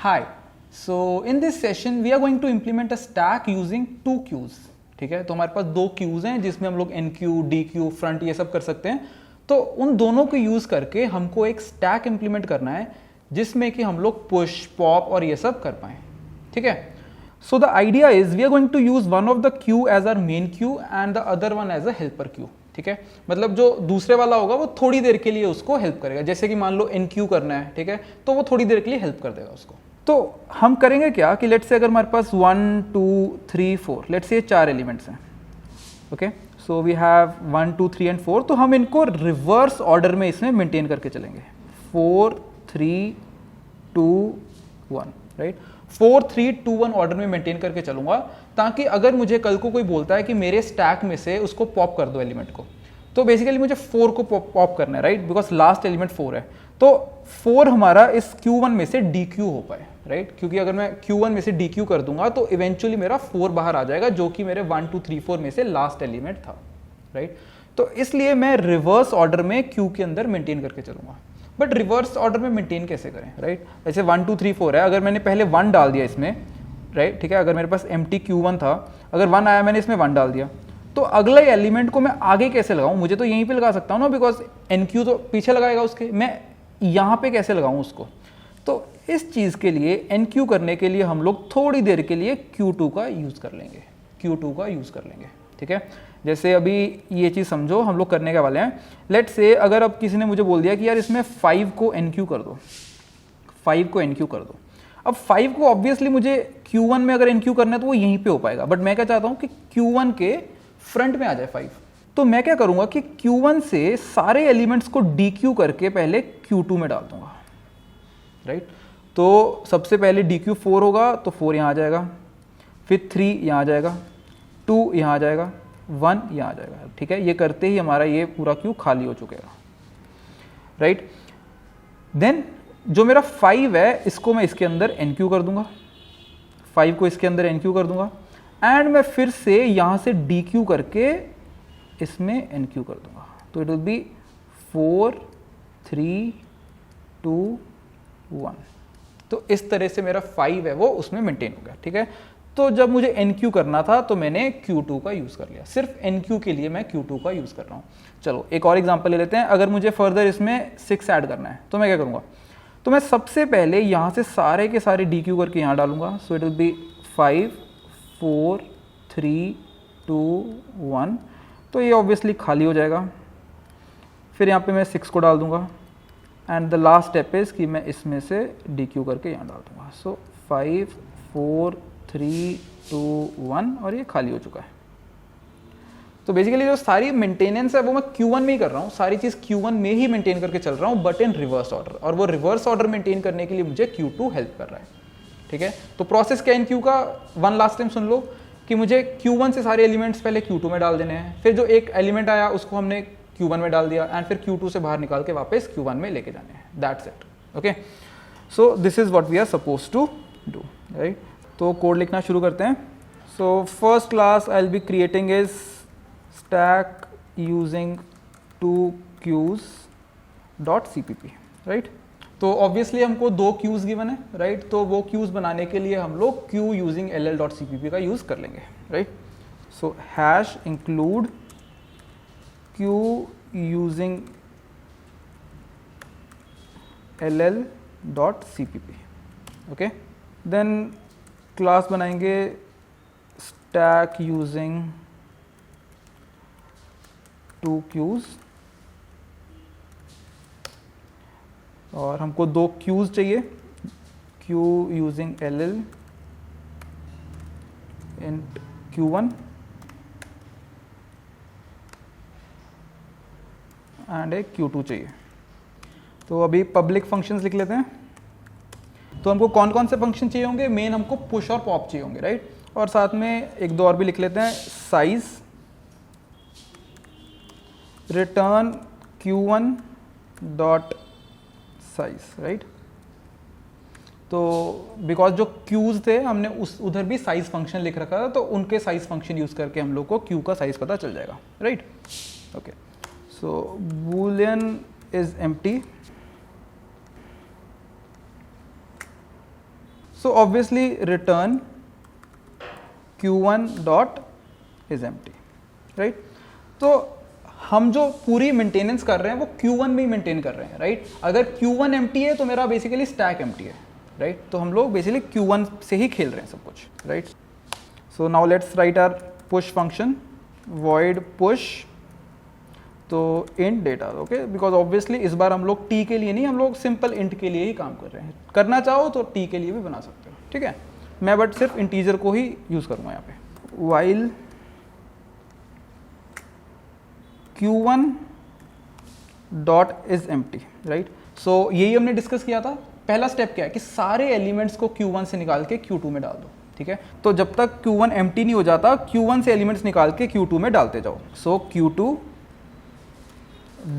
Hi. So in this session we are going to implement a stack using two queues. ठीक है, तो हमारे पास दो क्यूज हैं जिसमें हम लोग NQ, DQ, फ्रंट ये सब कर सकते हैं. तो उन दोनों को यूज करके हमको एक स्टैक इंप्लीमेंट करना है जिसमें कि हम लोग पुश, पॉप और ये सब कर पाएं. ठीक है. So the idea is we are going to use one of the queue as our main queue and the other one as a helper queue. ठीक है, मतलब जो दूसरे वाला होगा वो थोड़ी देर के लिए उसको हेल्प करेगा. जैसे कि मान लो NQ करना है, ठीक है, तो वो थोड़ी देर के लिए हेल्प कर देगा उसको. तो हम करेंगे क्या कि लेट्स से अगर हमारे पास 1 2 3 4 लेट्स से 4 एलिमेंट्स हैं. Okay, so we have 1 2 3 and 4. तो हम इनको रिवर्स ऑर्डर में इसमें मेंटेन करके चलेंगे. 4 3 2 1, राइट. 4 3 2 1 ऑर्डर में मेंटेन करके चलूंगा ताकि अगर मुझे कल को कोई बोलता है कि मेरे स्टैक में से उसको पॉप कर दो एलिमेंट को, तो बेसिकली मुझे 4 को पॉप करना है, राइट, बिकॉज लास्ट एलिमेंट 4 है. तो 4 हमारा इस Q1 में से DQ हो पाए, राइट, क्योंकि अगर मैं Q1 में से DQ कर दूंगा तो इवेंचुअली मेरा 4 बाहर आ जाएगा जो कि मेरे 1 2 3 4 में से लास्ट एलिमेंट था, राइट. तो इसलिए मैं रिवर्स ऑर्डर में Q के अंदर मेंटेन करके चलूंगा. बट रिवर्स ऑर्डर में मेंटेन कैसे करें, राइट. जैसे 1 2 3 4 है, अगर मैंने पहले 1 डाल दिया इसमें, राइट, ठीक है, अगर मेरे पास एम्प्टी Q1 था, अगर 1 आया मैंने इसमें 1 डाल दिया, तो अगले एलिमेंट को मैं आगे कैसे लगाऊं? मुझे तो यहीं पे लगा सकता हूं ना, बिकॉज NQ तो पीछे लगाएगा उसके, मैं यहाँ पे कैसे लगाऊं उसको? तो इस चीज़ के लिए NQ करने के लिए हम लोग थोड़ी देर के लिए Q2 का यूज़ कर लेंगे. Q2 का यूज़ कर लेंगे, ठीक है. जैसे अभी ये चीज़ समझो हम लोग करने के वाले हैं. लेट्स से अगर अब किसी ने मुझे बोल दिया कि यार इसमें 5 को NQ कर दो, 5 को NQ कर दो. अब 5 को ऑब्वियसली मुझे Q1 में अगर NQ करना है तो वो यहीं पे हो पाएगा, बट मैं क्या चाहता हूँ कि Q1 के फ्रंट में आ जाए 5. तो मैं क्या करूँगा कि Q1 से सारे एलिमेंट्स को DQ करके पहले Q2 में डाल दूंगा, राइट. तो सबसे पहले DQ 4 होगा तो 4 यहाँ आ जाएगा, फिर 3 यहाँ आ जाएगा, 2 यहाँ आ जाएगा, 1 यहाँ आ जाएगा, ठीक है. ये करते ही हमारा ये पूरा क्यू खाली हो चुकेगा, राइट. देन जो मेरा 5 है इसको मैं इसके अंदर NQ कर दूंगा, 5 को इसके अंदर NQ कर दूंगा, एंड मैं फिर से यहाँ से DQ करके इसमें NQ कर दूंगा. तो इट विल बी 4 3 2 1. तो इस तरह से मेरा 5 है वो उसमें मेंटेन हो गया, ठीक है. तो जब मुझे NQ करना था तो मैंने Q2 का यूज़ कर लिया. सिर्फ NQ के लिए मैं Q2 का यूज़ कर रहा हूँ. चलो एक और एग्जांपल ले लेते हैं. अगर मुझे फर्दर इसमें 6 ऐड करना है तो मैं क्या करूँगा? तो मैं सबसे पहले यहाँ से सारे के सारे DQ करके यहाँ डालूंगा. So it will be 5 4 3 2 1. तो ये ऑब्वियसली खाली हो जाएगा. फिर यहाँ पे मैं 6 को डाल दूंगा and the last step is कि मैं इसमें से DQ करके यहाँ डाल दूंगा. सो 5 4 3 2 1 और ये खाली हो चुका है. तो बेसिकली जो सारी मेंटेनेंस है वो मैं Q1 में ही कर रहा हूँ, सारी चीज़ Q1 में ही मेंटेन करके चल रहा हूँ, बट इन रिवर्स ऑर्डर. और वो रिवर्स ऑर्डर मेंटेन करने के लिए मुझे Q2 हेल्प कर रहा है, ठीक है. तो प्रोसेस क्या इन Q का वन लास्ट टाइम सुन लो कि मुझे Q1 से सारे एलिमेंट्स पहले Q2 में डाल देने हैं, फिर जो एक एलिमेंट आया उसको हमने Q1 में डाल दिया, एंड फिर Q2 से बाहर निकाल के वापस Q1 में लेके जाने हैं. That's it. Okay, so this is what we are suppose to do, right. तो कोड लिखना शुरू करते हैं. So first class I will be creating is stack using 2 queues dot CPP, right. तो ऑब्वियसली हमको 2 queues गिवन है, right. तो वो queues बनाने के लिए हम लोग queue यूजिंग ll.cpp का यूज़ कर लेंगे, right. So hash include queue using ll.cpp. Okay, then class बनाएंगे स्टैक यूजिंग 2 queues और हमको 2 queues चाहिए. queue using ll int Q1 and एक Q2 चाहिए. तो अभी पब्लिक फंक्शंस लिख लेते हैं. तो हमको कौन कौन से फंक्शन चाहिए होंगे? मेन हमको पुश और पॉप चाहिए होंगे, राइट. और साथ में एक दो और भी लिख लेते हैं. Size return Q1 dot size, right. तो बिकॉज जो क्यूज थे हमने उधर भी साइज फंक्शन लिख रखा था, तो उनके साइज फंक्शन यूज करके हम लोग को क्यू का साइज पता चल जाएगा, right. Okay, so Boolean is empty so obviously return Q1 dot is empty, right. तो हम जो पूरी मेंटेनेंस कर रहे हैं वो Q1 में ही मेंटेन कर रहे हैं, राइट। अगर Q1 एम्प्टी है तो मेरा बेसिकली स्टैक एम्प्टी है, राइट। तो हम लोग बेसिकली Q1 से ही खेल रहे हैं सब कुछ, right. So now let's write our push function, void push तो int data, okay, because obviously इस बार हम लोग t के लिए नहीं, हम लोग सिंपल int के लिए ही काम कर रहे हैं। करना चाहो तो t के लिए भी बना सकते हो, ठीक है। मैं बट सिर्फ इंटीजर को ही यूज करूंगा यहाँ पे। while Q1 dot is empty, right. So यही हमने डिस्कस किया था। पहला स्टेप क्या है कि सारे एलिमेंट्स को Q1 से निकाल के Q2 में डाल दो, ठीक है। तो जब तक Q1 एम्प्टी नहीं हो जाता, Q1 से एलिमेंट्स निकाल के Q2 में डालते जाओ। सो Q2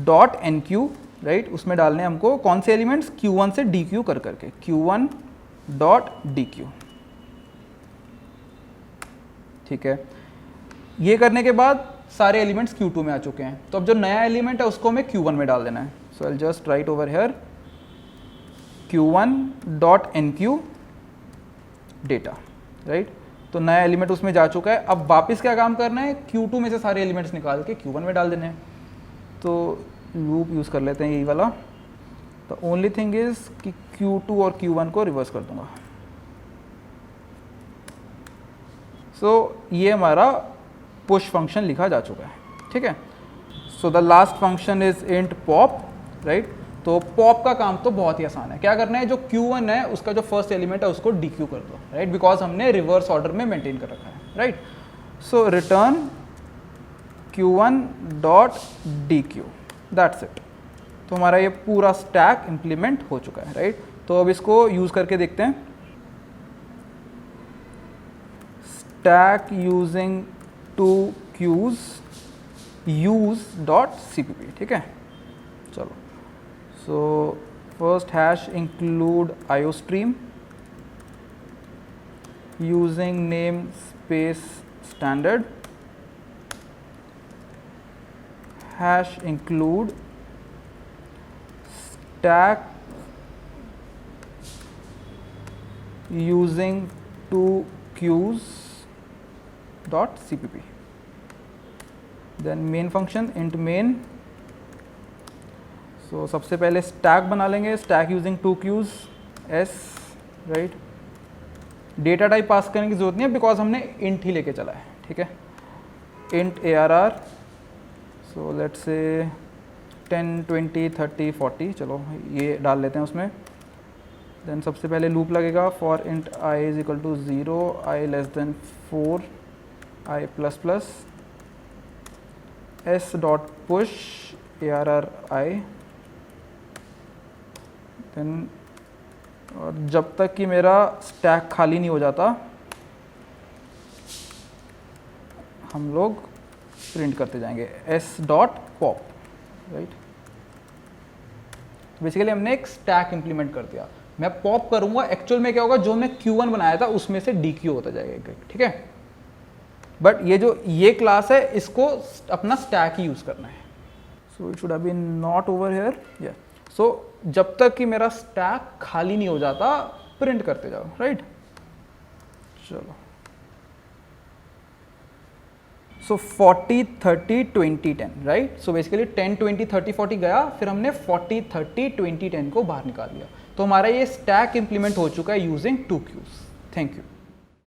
डॉट NQ, राइट, उसमें डालने हमको कौन से एलिमेंट्स, Q1 से DQ कर करके, Q1 डॉट DQ, ठीक है। ये करने के बाद सारे एलिमेंट्स Q2 में आ चुके हैं। तो अब जो नया एलिमेंट है उसको हमें Q1 में डाल देना है। So I will just write over here Q1 dot NQ data, right. तो नया एलिमेंट उसमें जा चुका है। अब वापस क्या काम करना है, Q2 में से सारे एलिमेंट्स निकाल के Q1 में डाल देने हैं। तो लूप यूज़ कर लेते हैं यही वाला। द ओनली थिंग इज कि Q2 और Q1 को रिवर्स कर दूंगा। सो ये हमारा पुश फंक्शन लिखा जा चुका है, ठीक है। So the last function is int pop, right. तो पॉप का काम तो बहुत ही आसान है। क्या करना है, जो Q1 है उसका जो फर्स्ट एलिमेंट है उसको DQ कर दो, राइट, बिकॉज हमने रिवर्स ऑर्डर में मेंटेन कर रखा है, right. So return Q1 dot DQ, that's it. तो हमारा ये पूरा स्टैक इंप्लीमेंट हो चुका है, राइट। तो अब इसको यूज करके देखते हैं। Stack using 2 queues use dot CPP, ठीक है। चलो, so first hash include IOStream using namespace standard, hash include stack using 2 queues dot CPP, then main function int main। so सबसे पहले stack बना लेंगे, stack using 2 queues s, right. Data type pass करने की जरूरत नहीं है बिकॉज हमने int ही लेके चला है, ठीक है। int ARR, so let's say 10 20 30 40, चलो ये डाल लेते हैं उसमें। देन सबसे पहले लूप लगेगा for int I is equal to 0, I less than 4, I plus plus s dot push ARR I। Then और जब तक कि मेरा स्टैक खाली नहीं हो जाता हम लोग प्रिंट करते जाएंगे s dot pop, right. Basically हमने एक स्टैक इंप्लीमेंट कर दिया। मैं पॉप करूंगा, एक्चुअल में क्या होगा, जो मैं Q1 बनाया था उसमें से DQ होता जाएगा, ठीक है। बट ये क्लास है, इसको अपना स्टैक ही यूज करना है। So it should have been not over here, yeah. So जब तक कि मेरा स्टैक खाली नहीं हो जाता प्रिंट करते जाओ, राइट। चलो, सो 40 30 20 10, राइट। सो बेसिकली 10 20 30 40 गया, फिर हमने 40 30 20 10 को बाहर निकाल दिया। तो हमारा ये स्टैक इंप्लीमेंट हो चुका है यूजिंग 2 queues। Thank you.